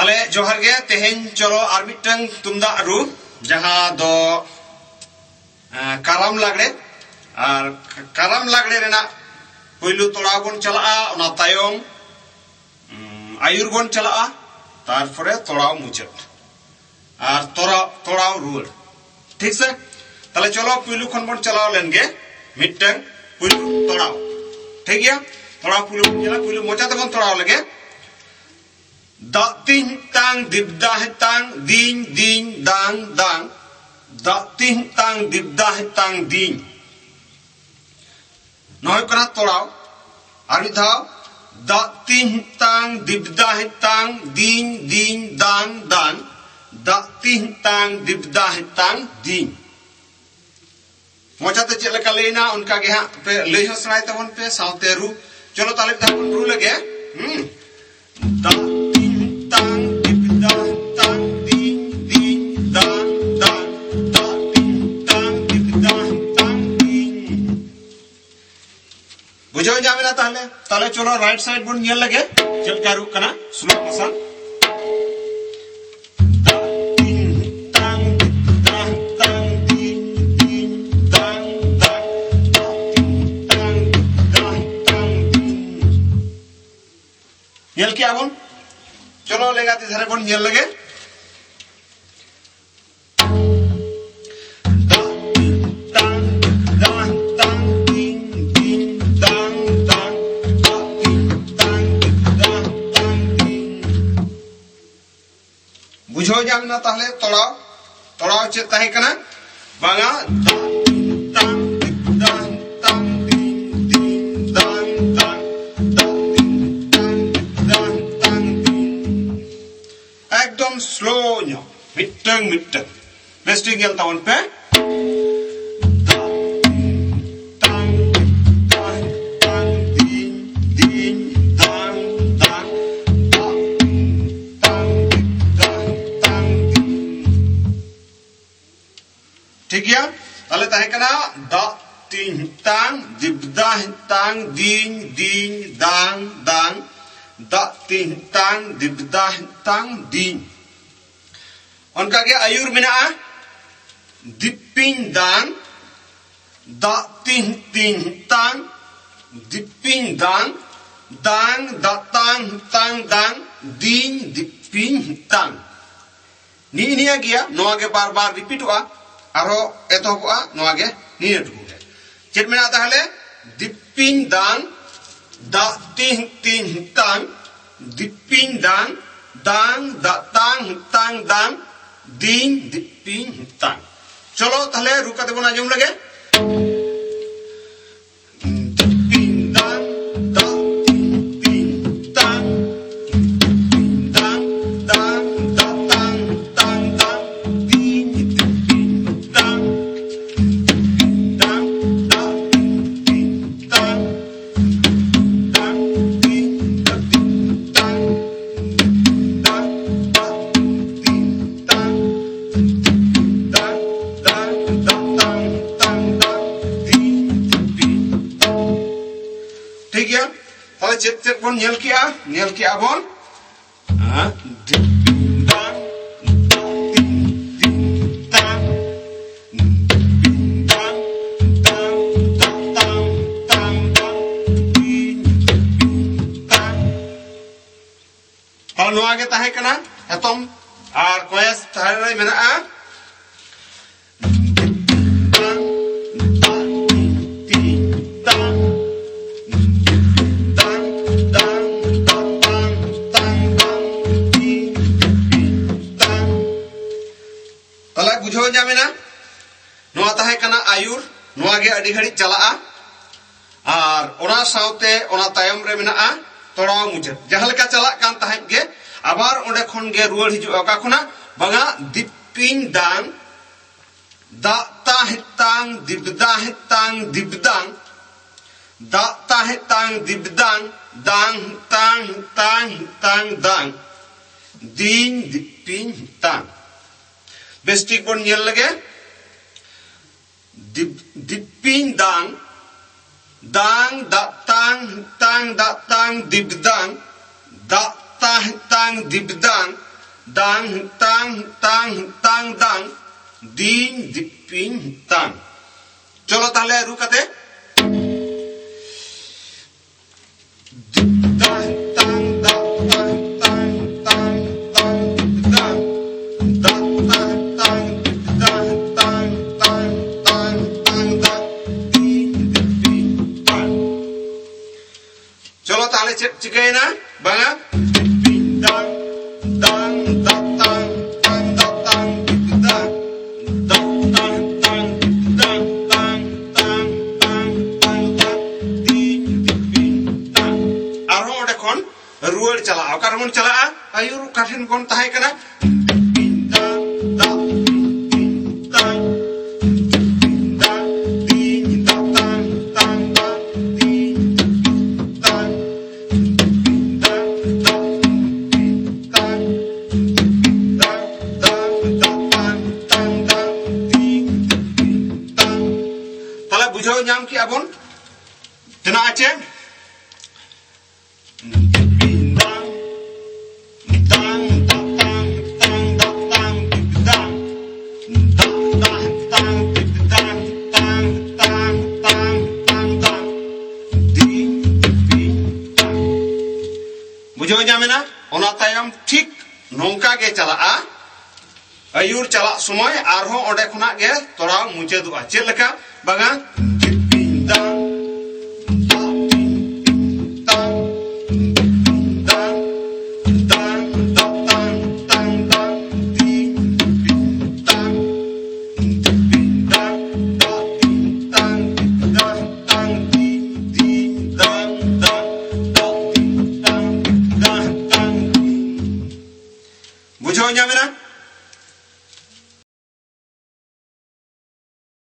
ताले जोहार गे तेहेन चलो आर मिटंग तुमदा रु जहां दो काराम लागड़े और काराम लागड़े रेना पुइलु तोड़ा बन चला ओना तायम आयुर बन चला तारपरे तोड़ाव मुचाद और तोड़ाव रुआड़ ठीक से ताले चलो पुइलु खन बन चलाव लेनगे मिटंग पुइलु तोड़ाव ठीक गया तोड़ाव पुइलु मोचा तबन तोड़ाव लगे दा तिन तांग दिबदा है तांग दिन दिन दांग दांग दा तिन तांग दिबदा है तांग दिन नॉय करा तोड़ाव आर मिधाव दा तिन तांग दिबदा है तांग दिन दिन दांग दांग दा तिन तांग दिबदा है तांग दिन मोचा ते चेक लका लेना उनका के हां पे लई हो सुनाई तबन पे साउते रू चलो ताले दा रू लगे दा बुझो जामेना ताले ताले चलो राइट साइड बन नेल लगे चल का रुक कना स्लो मोशन नेल क्या बन चलो लेगा तिधरे बन नेल लगे बुझो जामना ताहले तोड़ाव तोड़ाव चे ताहे कना बांगा एकदम स्लो नो मिटंग मिटंग बेस्टिंग गेल तावन पे ठीक है ताले ताहे कना दा तिन तांग दिबदा तांग दिन दिन दांग दांग दा तिन तांग दिबदा तांग दिन उनका के आयुर मेना दिपिन दांग दा तिन तिन तांग दिपिन दांग दांग दा तांग तांग दांग दिन दिपिन तांग नी निया गया नोआ के बार बार रिपीट हुआ आरो एतोबा नोआगे नीने टुकुगे चेत मेना ताहले दिपिन दांग दा तिन तिन तांग दिपिन दांग दांग दा तांग तांग दांग दिन दिपिन तांग चलो ताहले रुकाते बना आंजम लगे दिपिन दांग दा तिन तिन तांग दांग दांग दा तांग तांग दांग दिन दिपिन तांग दांग दा तिन तांग दांग दिन तांग दांग दा तिन तांग दांग दांग दा तांग तांग दांग दिन दिपिन ठीक है ताले चेक चेक बन नेल किया बन दिपिन दांग दा तिन तिन तांग दिपिन दांग दांग दा तांग तांग दांग दिन दिपिन तांग ताले नोआ के ताहे कना एतम आर कोयस ताहे रे मेना बुझो जामेना नोआ ताहे कना आयुर नोआ गे अडी घड़ी चला और ओना साउते ओना तायम रे मेना तोड़ाव मुझे जहां लेका चला कान ताहे गे आबार ओंडे खन गे रुआड़ हिजु ओका खुना बंगा दिपिन दांग दा ताहे तांग दिबदा है तांग दिबदांग दा ताहे तांग दिबदांग दांग तांग तांग तांग दांग दिन दिपिन तांग बेस्टिक बन नेल लगे दिपिन दांग दांग दा तांग तांग दा तांग दिबदांग दा तांग तांग दिबदांग dang tang tang tang dang ding diping tang. चलो ताले रू कते चलो ताले चिकना बंगा dang dang dang dang dang dang dang dang dang dang dang dang dang dang dang dang ding ding dang arho ode kon ruar chala akar mon chala ayur kathin kon tahe kana dang dang ding dang dang ding dang dang dang dang ding dang बुझो नाम की अबन तना आचे बुझो नामेना ओना तायम ठीक नोंका के चला आयुर चला समय आरहो ओडे खुना गे तोरा मुचेदुआ चेद लेका बागा बुझो नामेना